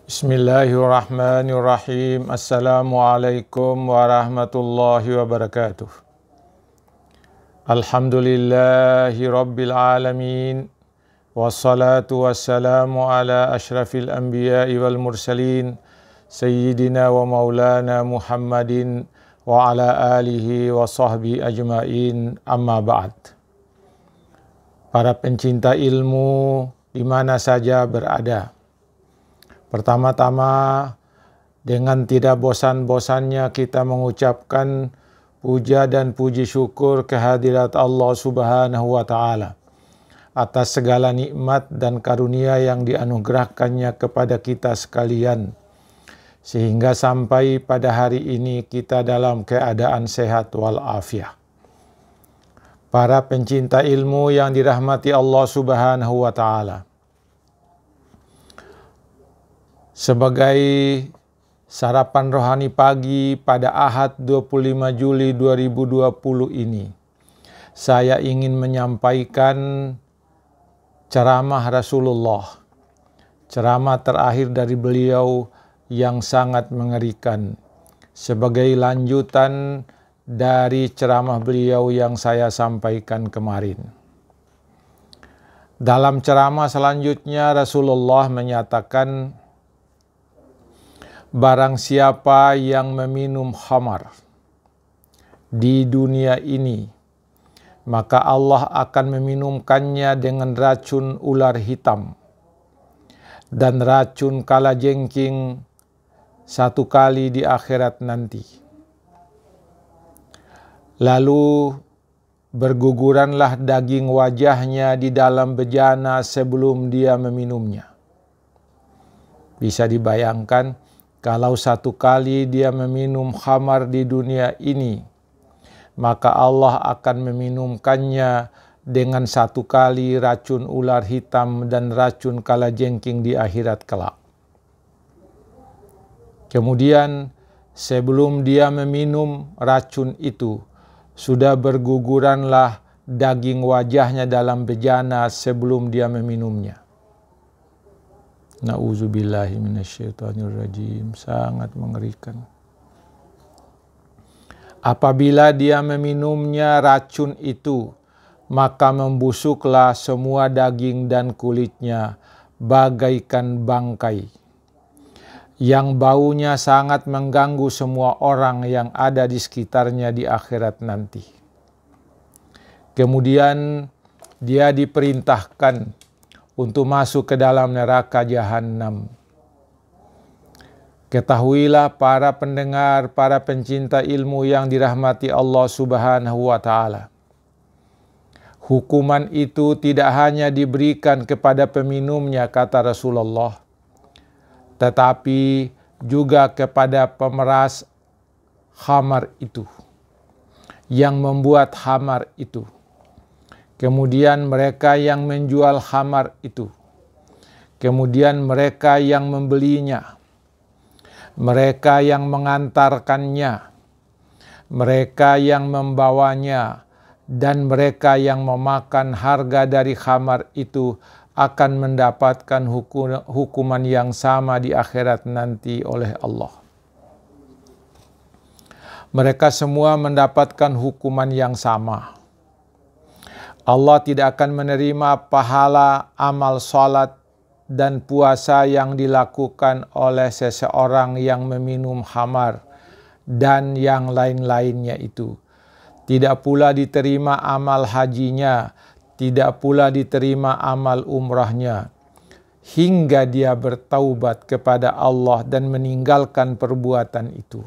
Bismillahirrahmanirrahim. Assalamualaikum warahmatullahi wabarakatuh. Alhamdulillahi rabbil alamin. Wassalatu wassalamu ala ashrafil anbiya'i wal mursalin. Sayyidina wa maulana Muhammadin wa ala alihi wa sahbihi ajma'in. Amma ba'd. Para pencinta ilmu di mana saja berada. Pertama-tama, dengan tidak bosan-bosannya kita mengucapkan puja dan puji syukur kehadirat Allah Subhanahu wa Ta'ala atas segala nikmat dan karunia yang dianugerahkannya kepada kita sekalian, sehingga sampai pada hari ini kita dalam keadaan sehat walafiat. Para pencinta ilmu yang dirahmati Allah Subhanahu wa Ta'ala, sebagai sarapan rohani pagi pada Ahad 25 Juli 2020 ini, saya ingin menyampaikan ceramah Rasulullah, ceramah terakhir dari beliau yang sangat mengerikan, sebagai lanjutan dari ceramah beliau yang saya sampaikan kemarin. Dalam ceramah selanjutnya Rasulullah menyatakan, barang siapa yang meminum khamar di dunia ini, maka Allah akan meminumkannya dengan racun ular hitam dan racun kalajengking satu kali di akhirat nanti. Lalu berguguranlah daging wajahnya di dalam bejana sebelum dia meminumnya. Bisa dibayangkan, kalau satu kali dia meminum khamar di dunia ini, maka Allah akan meminumkannya dengan satu kali racun ular hitam dan racun kalajengking di akhirat kelak. Kemudian sebelum dia meminum racun itu, sudah berguguranlah daging wajahnya dalam bejana sebelum dia meminumnya. Na'udzubillahi minasyaitonirrajim. Sangat mengerikan. Apabila dia meminumnya racun itu, maka membusuklah semua daging dan kulitnya bagaikan bangkai, yang baunya sangat mengganggu semua orang yang ada di sekitarnya di akhirat nanti. Kemudian dia diperintahkan untuk masuk ke dalam neraka jahanam. Ketahuilah para pendengar, para pencinta ilmu yang dirahmati Allah Subhanahu wa Ta'ala, hukuman itu tidak hanya diberikan kepada peminumnya, kata Rasulullah, tetapi juga kepada pemeras khamar itu, yang membuat khamar itu. Kemudian mereka yang menjual khamar itu. Kemudian mereka yang membelinya. Mereka yang mengantarkannya. Mereka yang membawanya. Dan mereka yang memakan harga dari khamar itu akan mendapatkan hukuman yang sama di akhirat nanti oleh Allah. Mereka semua mendapatkan hukuman yang sama. Allah tidak akan menerima pahala amal salat dan puasa yang dilakukan oleh seseorang yang meminum khamar dan yang lain-lainnya itu. Tidak pula diterima amal hajinya, tidak pula diterima amal umrahnya, hingga dia bertaubat kepada Allah dan meninggalkan perbuatan itu.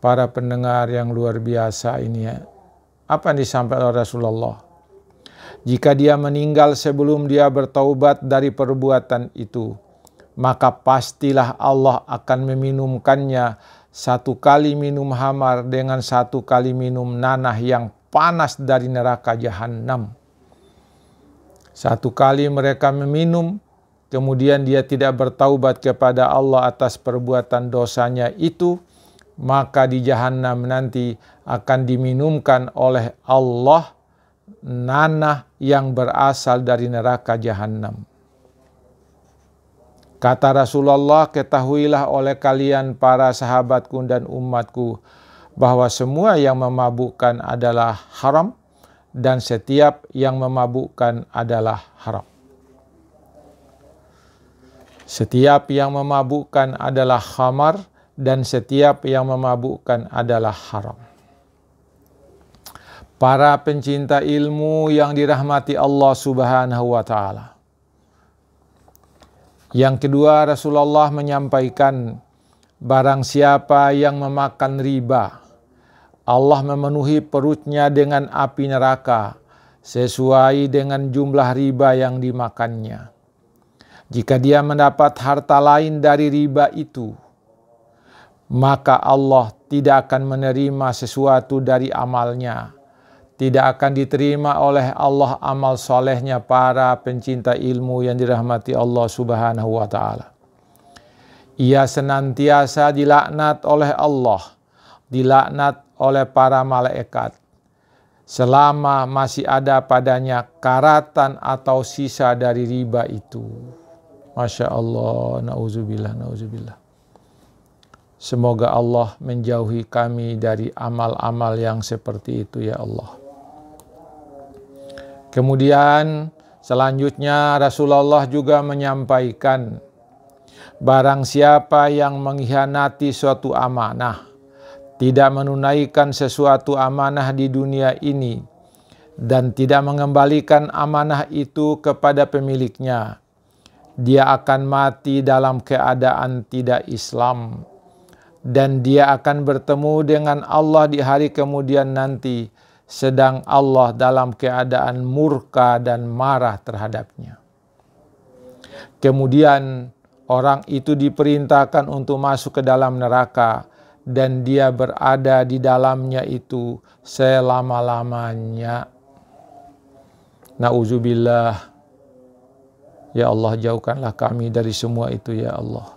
Para pendengar yang luar biasa ini ya. Apa yang disampaikan oleh Rasulullah? Jika dia meninggal sebelum dia bertaubat dari perbuatan itu, maka pastilah Allah akan meminumkannya satu kali minum khamar dengan satu kali minum nanah yang panas dari neraka jahanam. Satu kali mereka meminum, kemudian dia tidak bertaubat kepada Allah atas perbuatan dosanya itu, maka di jahanam nanti akan diminumkan oleh Allah nanah yang berasal dari neraka jahanam. Kata Rasulullah, ketahuilah oleh kalian para sahabatku dan umatku, bahwa semua yang memabukkan adalah haram, dan setiap yang memabukkan adalah haram. Setiap yang memabukkan adalah khamar, dan setiap yang memabukkan adalah haram. Para pencinta ilmu yang dirahmati Allah Subhanahu wa Ta'ala. Yang kedua, Rasulullah menyampaikan, barang siapa yang memakan riba, Allah memenuhi perutnya dengan api neraka sesuai dengan jumlah riba yang dimakannya. Jika dia mendapat harta lain dari riba itu, maka Allah tidak akan menerima sesuatu dari amalnya. Tidak akan diterima oleh Allah amal solehnya para pencinta ilmu yang dirahmati Allah Subhanahu wa Ta'ala. Ia senantiasa dilaknat oleh Allah, dilaknat oleh para malaikat, selama masih ada padanya karatan atau sisa dari riba itu. Masya Allah, na'udzubillah, na'udzubillah. Semoga Allah menjauhi kami dari amal-amal yang seperti itu, ya Allah. Kemudian selanjutnya Rasulullah juga menyampaikan, barang siapa yang mengkhianati suatu amanah, tidak menunaikan sesuatu amanah di dunia ini, dan tidak mengembalikan amanah itu kepada pemiliknya, dia akan mati dalam keadaan tidak Islam, dan dia akan bertemu dengan Allah di hari kemudian nanti, sedang Allah dalam keadaan murka dan marah terhadapnya. Kemudian orang itu diperintahkan untuk masuk ke dalam neraka, dan dia berada di dalamnya itu selama-lamanya. Na'udzubillah. Ya Allah, jauhkanlah kami dari semua itu, ya Allah.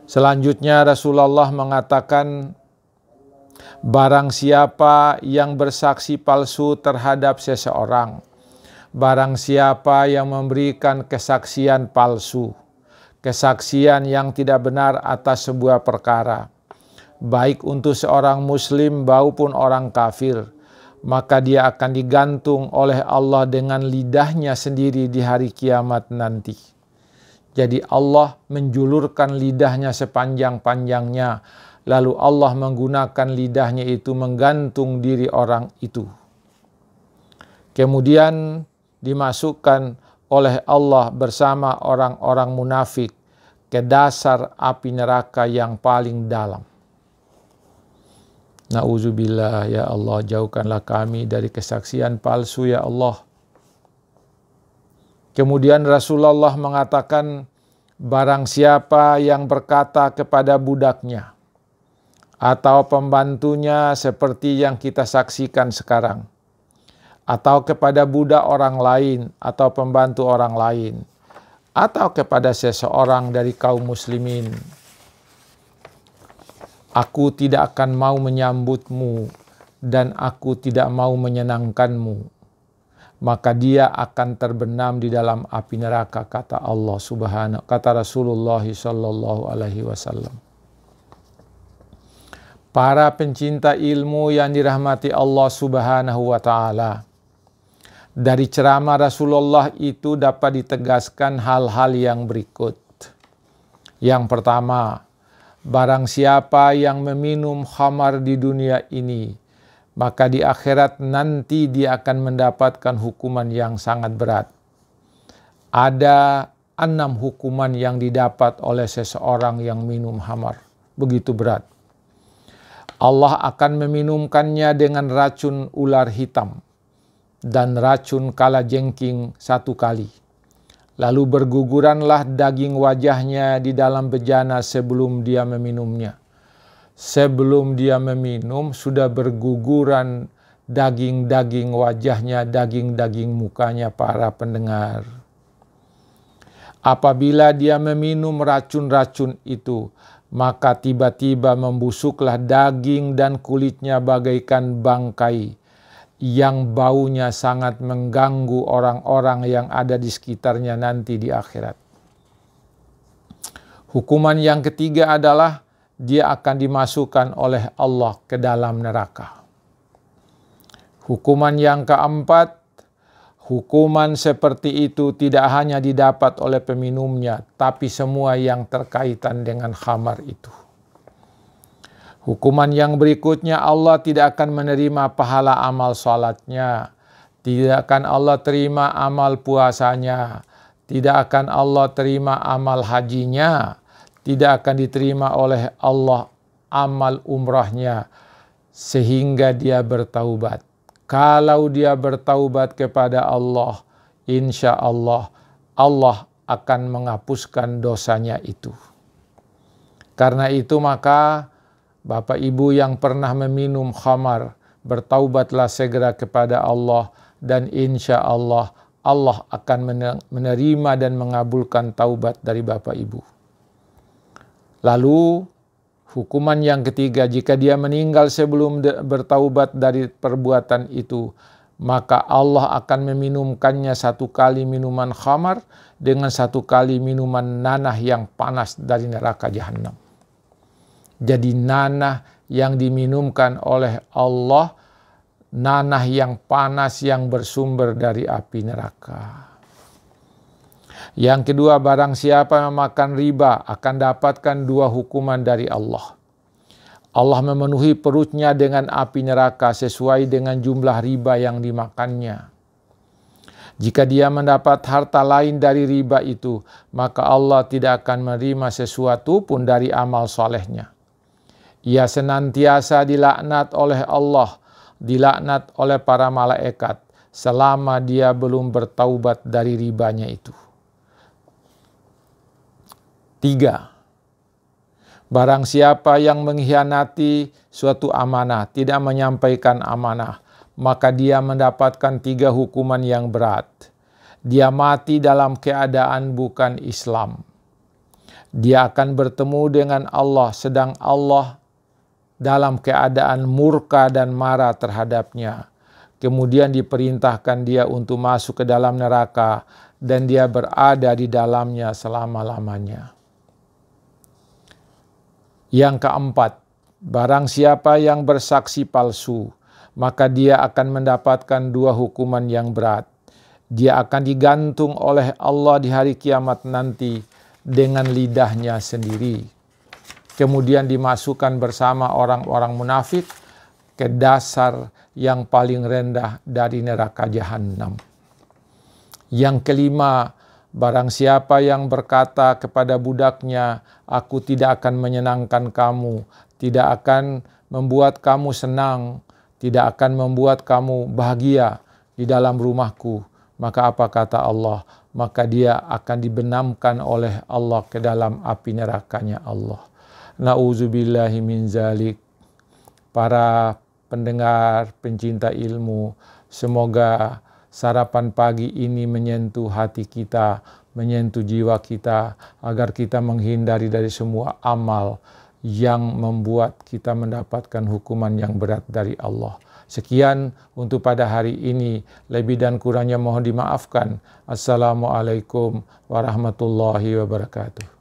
Selanjutnya Rasulullah mengatakan, barang siapa yang bersaksi palsu terhadap seseorang, barang siapa yang memberikan kesaksian palsu, kesaksian yang tidak benar atas sebuah perkara, baik untuk seorang muslim maupun orang kafir, maka dia akan digantung oleh Allah dengan lidahnya sendiri di hari kiamat nanti. Jadi Allah menjulurkan lidahnya sepanjang-panjangnya, lalu Allah menggunakan lidahnya itu menggantung diri orang itu. Kemudian dimasukkan oleh Allah bersama orang-orang munafik ke dasar api neraka yang paling dalam. Na'udzubillah, ya Allah, jauhkanlah kami dari kesaksian palsu, ya Allah. Kemudian Rasulullah mengatakan, barang siapa yang berkata kepada budaknya atau pembantunya seperti yang kita saksikan sekarang, atau kepada budak orang lain atau pembantu orang lain, atau kepada seseorang dari kaum muslimin, aku tidak akan mau menyambutmu dan aku tidak mau menyenangkanmu, maka dia akan terbenam di dalam api neraka, kata Allah Subhanahu, kata Rasulullah sallallahu alaihi wasallam. Para pencinta ilmu yang dirahmati Allah Subhanahu wa Ta'ala, dari ceramah Rasulullah itu dapat ditegaskan hal-hal yang berikut. Yang pertama, barang siapa yang meminum khamar di dunia ini, maka di akhirat nanti dia akan mendapatkan hukuman yang sangat berat. Ada 6 hukuman yang didapat oleh seseorang yang minum khamar. Begitu berat. Allah akan meminumkannya dengan racun ular hitam dan racun kalajengking 1 kali. Lalu berguguranlah daging wajahnya di dalam bejana sebelum dia meminumnya. Sebelum dia meminum sudah berguguran daging-daging wajahnya, daging-daging mukanya, para pendengar. Apabila dia meminum racun-racun itu, maka tiba-tiba membusuklah daging dan kulitnya bagaikan bangkai yang baunya sangat mengganggu orang-orang yang ada di sekitarnya nanti di akhirat. Hukuman yang ketiga adalah dia akan dimasukkan oleh Allah ke dalam neraka. Hukuman yang keempat, hukuman seperti itu tidak hanya didapat oleh peminumnya, tapi semua yang terkaitan dengan khamar itu. Hukuman yang berikutnya, Allah tidak akan menerima pahala amal salatnya, tidak akan Allah terima amal puasanya, tidak akan Allah terima amal hajinya, tidak akan diterima oleh Allah amal umrahnya, sehingga dia bertaubat. Kalau dia bertaubat kepada Allah, insya Allah, Allah akan menghapuskan dosanya itu. Karena itu maka Bapak Ibu yang pernah meminum khamar, bertaubatlah segera kepada Allah, dan insya Allah, Allah akan menerima dan mengabulkan taubat dari Bapak Ibu. Lalu hukuman yang ketiga, jika dia meninggal sebelum bertaubat dari perbuatan itu, maka Allah akan meminumkannya 1 kali minuman khamar dengan 1 kali minuman nanah yang panas dari neraka jahanam. Jadi nanah yang diminumkan oleh Allah, nanah yang panas yang bersumber dari api neraka. Yang kedua, barang siapa yang makan riba akan dapatkan 2 hukuman dari Allah. Allah memenuhi perutnya dengan api neraka sesuai dengan jumlah riba yang dimakannya. Jika dia mendapat harta lain dari riba itu, maka Allah tidak akan menerima sesuatu pun dari amal solehnya. Ia senantiasa dilaknat oleh Allah, dilaknat oleh para malaikat, selama dia belum bertaubat dari ribanya itu. 3. Barang siapa yang mengkhianati suatu amanah, tidak menyampaikan amanah, maka dia mendapatkan 3 hukuman yang berat. Dia mati dalam keadaan bukan Islam. Dia akan bertemu dengan Allah, sedang Allah dalam keadaan murka dan marah terhadapnya. Kemudian diperintahkan dia untuk masuk ke dalam neraka, dan dia berada di dalamnya selama-lamanya. Yang keempat, barang siapa yang bersaksi palsu, maka dia akan mendapatkan 2 hukuman yang berat. Dia akan digantung oleh Allah di hari kiamat nanti dengan lidahnya sendiri. Kemudian dimasukkan bersama orang-orang munafik ke dasar yang paling rendah dari neraka jahanam. Yang kelima, barang siapa yang berkata kepada budaknya, aku tidak akan menyenangkan kamu, tidak akan membuat kamu senang, tidak akan membuat kamu bahagia di dalam rumahku, maka apa kata Allah? Maka dia akan dibenamkan oleh Allah ke dalam api nerakanya Allah. Na'udzubillahi min zalik. Para pendengar, pencinta ilmu, semoga sarapan pagi ini menyentuh hati kita, menyentuh jiwa kita, agar kita menghindari dari semua amal yang membuat kita mendapatkan hukuman yang berat dari Allah. Sekian untuk pada hari ini, lebih dan kurangnya mohon dimaafkan. Assalamualaikum warahmatullahi wabarakatuh.